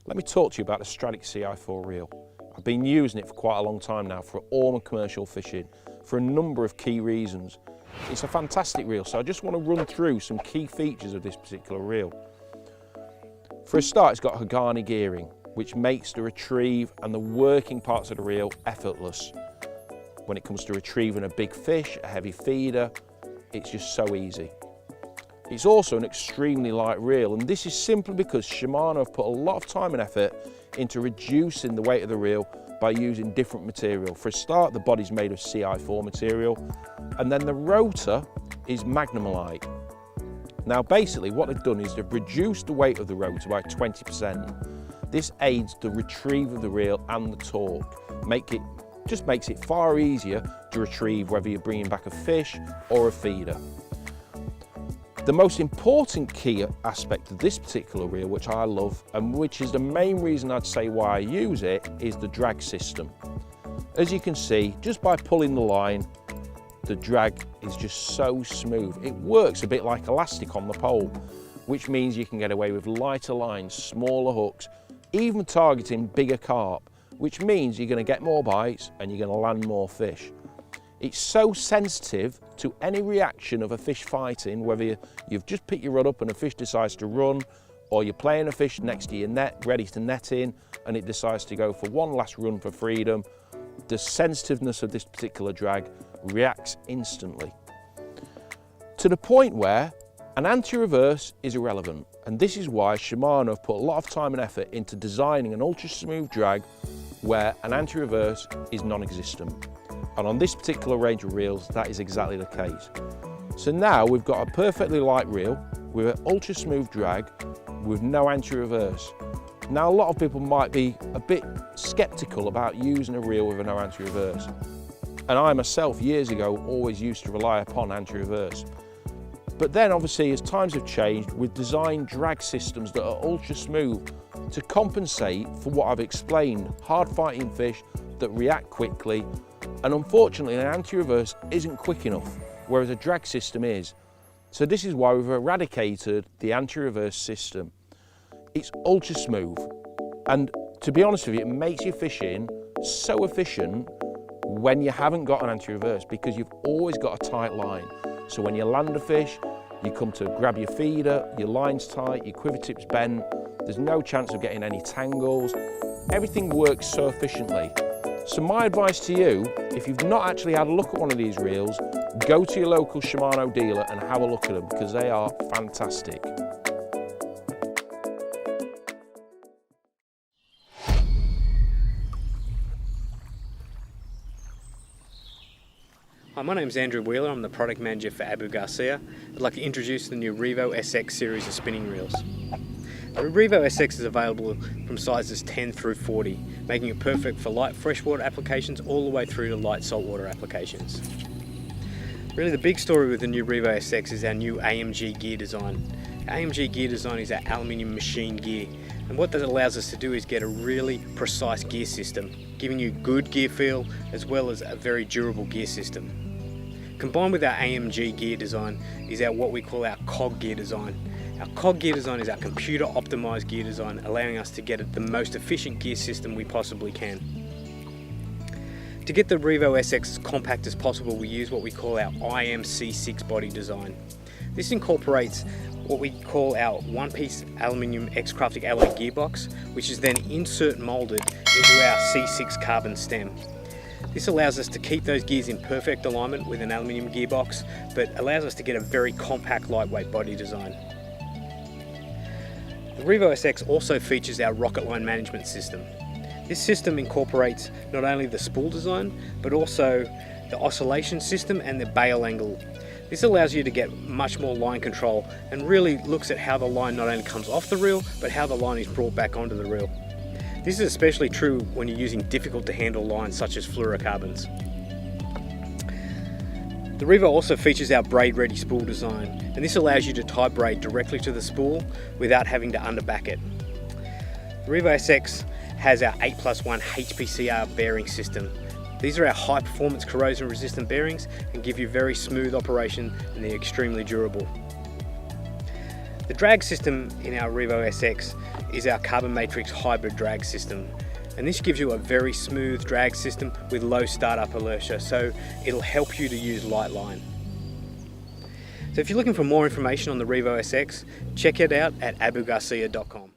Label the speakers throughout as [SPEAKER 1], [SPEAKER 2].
[SPEAKER 1] Let me talk to you about the Stradic CI4 reel. I've been using it for quite a long time now for all my commercial fishing for a number of key reasons. It's a fantastic reel, so I just want to run through some key features of this particular reel. For a start, it's got Hagani gearing, which makes the retrieve and the working parts of the reel effortless. When it comes to retrieving a big fish, a heavy feeder, it's just so easy. It's also an extremely light reel, and this is simply because Shimano have put a lot of time and effort into reducing the weight of the reel by using different material. For a start, the body's made of CI4 material, and then the rotor is Magnumite. Now basically what they've done is they've reduced the weight of the rotor by 20%. This aids the retrieve of the reel and the torque. Just makes it far easier to retrieve whether you're bringing back a fish or a feeder. The most important key aspect of this particular reel, which I love, and which is the main reason I'd say why I use it, is the drag system. As you can see, just by pulling the line, the drag is just so smooth. It works a bit like elastic on the pole, which means you can get away with lighter lines, smaller hooks, even targeting bigger carp, which means you're going to get more bites and you're going to land more fish. It's so sensitive to any reaction of a fish fighting, whether you've just picked your rod up and a fish decides to run, or you're playing a fish next to your net, ready to net in, and it decides to go for one last run for freedom. The sensitiveness of this particular drag reacts instantly, to the point where an anti-reverse is irrelevant. And this is why Shimano have put a lot of time and effort into designing an ultra smooth drag where an anti-reverse is non-existent. And on this particular range of reels, that is exactly the case. So now we've got a perfectly light reel with an ultra smooth drag with no anti-reverse. Now a lot of people might be a bit skeptical about using a reel with a no anti-reverse. And I myself, years ago, always used to rely upon anti-reverse. But then obviously as times have changed, we've designed drag systems that are ultra smooth to compensate for what I've explained, hard fighting fish that react quickly. And unfortunately, an anti-reverse isn't quick enough, whereas a drag system is. So this is why we've eradicated the anti-reverse system. It's ultra smooth, and to be honest with you, it makes your fishing so efficient when you haven't got an anti-reverse, because you've always got a tight line. So when you land a fish, you come to grab your feeder, your line's tight, your quiver tip's bent, there's no chance of getting any tangles. Everything works so efficiently. So my advice to you, if you've not actually had a look at one of these reels, go to your local Shimano dealer and have a look at them, because they are fantastic.
[SPEAKER 2] Hi, my name's Andrew Wheeler. I'm the product manager for Abu Garcia. I'd like to introduce the new Revo SX series of spinning reels. The Revo SX is available from sizes 10 through 40, making it perfect for light freshwater applications all the way through to light saltwater applications. Really the big story with the new Revo SX is our new AMG gear design. Our AMG gear design is our aluminium machine gear, and what that allows us to do is get a really precise gear system, giving you good gear feel as well as a very durable gear system. Combined with our AMG gear design is what we call our COG gear design. Our COG gear design is our computer optimized gear design, allowing us to get the most efficient gear system we possibly can. To get the Revo SX as compact as possible, we use what we call our IMC6 body design. This incorporates what we call our one-piece aluminium X-Craftic alloy gearbox, which is then insert molded into our C6 carbon stem. This allows us to keep those gears in perfect alignment with an aluminium gearbox, but allows us to get a very compact, lightweight body design. The Revo SX also features our rocket line management system. This system incorporates not only the spool design, but also the oscillation system and the bail angle. This allows you to get much more line control and really looks at how the line not only comes off the reel, but how the line is brought back onto the reel. This is especially true when you're using difficult to handle lines such as fluorocarbons. The The Revo also features our braid ready spool design, and this allows you to tie braid directly to the spool without having to underback it. The Revo SX has our 8+1 HPCR bearing system. These are our high performance corrosion resistant bearings and give you very smooth operation, and they're extremely durable. The drag system in our Revo SX is our carbon matrix hybrid drag system, and this gives you a very smooth drag system with low startup inertia, so it'll help you to use light line. So if you're looking for more information on the Revo SX, check it out at abugarcia.com.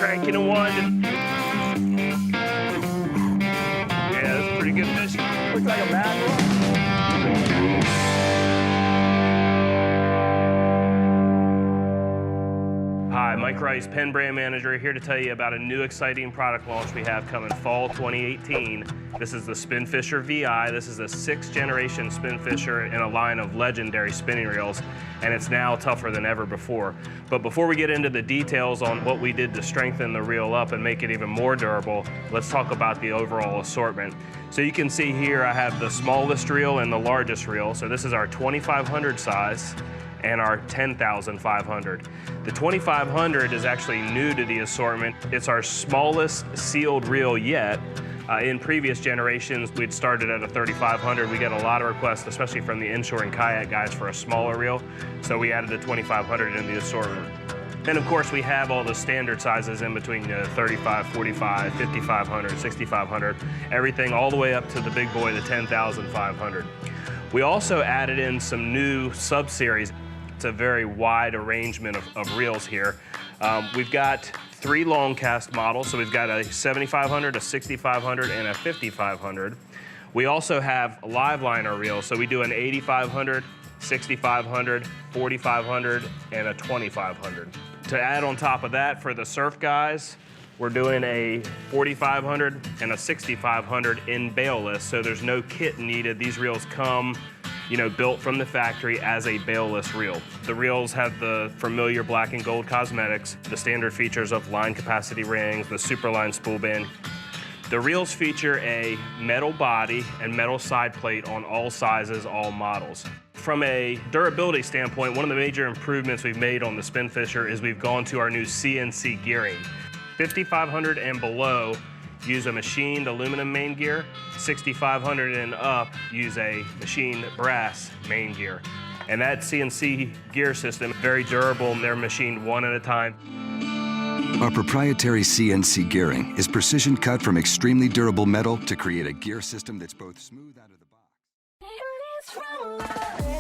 [SPEAKER 3] cranking and winding. Yeah, that's pretty good fish. Looks like a bad one. Hi, my
[SPEAKER 4] Mike Rice, PENN brand manager, here to tell you about a new exciting product launch we have coming fall 2018. This is the Spinfisher VI. This is a 6th generation Spinfisher in a line of legendary spinning reels, and it's now tougher than ever before. But before we get into the details on what we did to strengthen the reel up and make it even more durable, let's talk about the overall assortment. So you can see here I have the smallest reel and the largest reel. So this is our 2500 size and our 10,500. The 2500 is actually new to the assortment. It's our smallest sealed reel yet. In previous generations, we'd started at a 3500. We get a lot of requests, especially from the inshore and kayak guys, for a smaller reel. So we added the 2500 in the assortment. And of course, we have all the standard sizes in between 35, 45, 5500, 6500, everything all the way up to the big boy, the 10,500. We also added in some new sub-series. It's a very wide arrangement of reels here. We've got 3 long cast models, so we've got a 7500, a 6500, and a 5500. We also have live liner reels, so we do an 8500, 6500, 4500, and a 2500. To add on top of that, for the surf guys, we're doing a 4500 and a 6500 in bailless, so there's no kit needed. These reels come, built from the factory as a bailless reel. The reels have the familiar black and gold cosmetics, the standard features of line capacity rings, the superline spool band. The reels feature a metal body and metal side plate on all sizes, all models. From a durability standpoint, one of the major improvements we've made on the Spinfisher is we've gone to our new CNC gearing. 5500 and below use a machined aluminum main gear. 6500 and up use a machined brass main gear. And that CNC gear system, very durable, and they're machined one at a time.
[SPEAKER 5] Our proprietary CNC gearing is precision cut from extremely durable metal to create a gear system that's both smooth out of the box.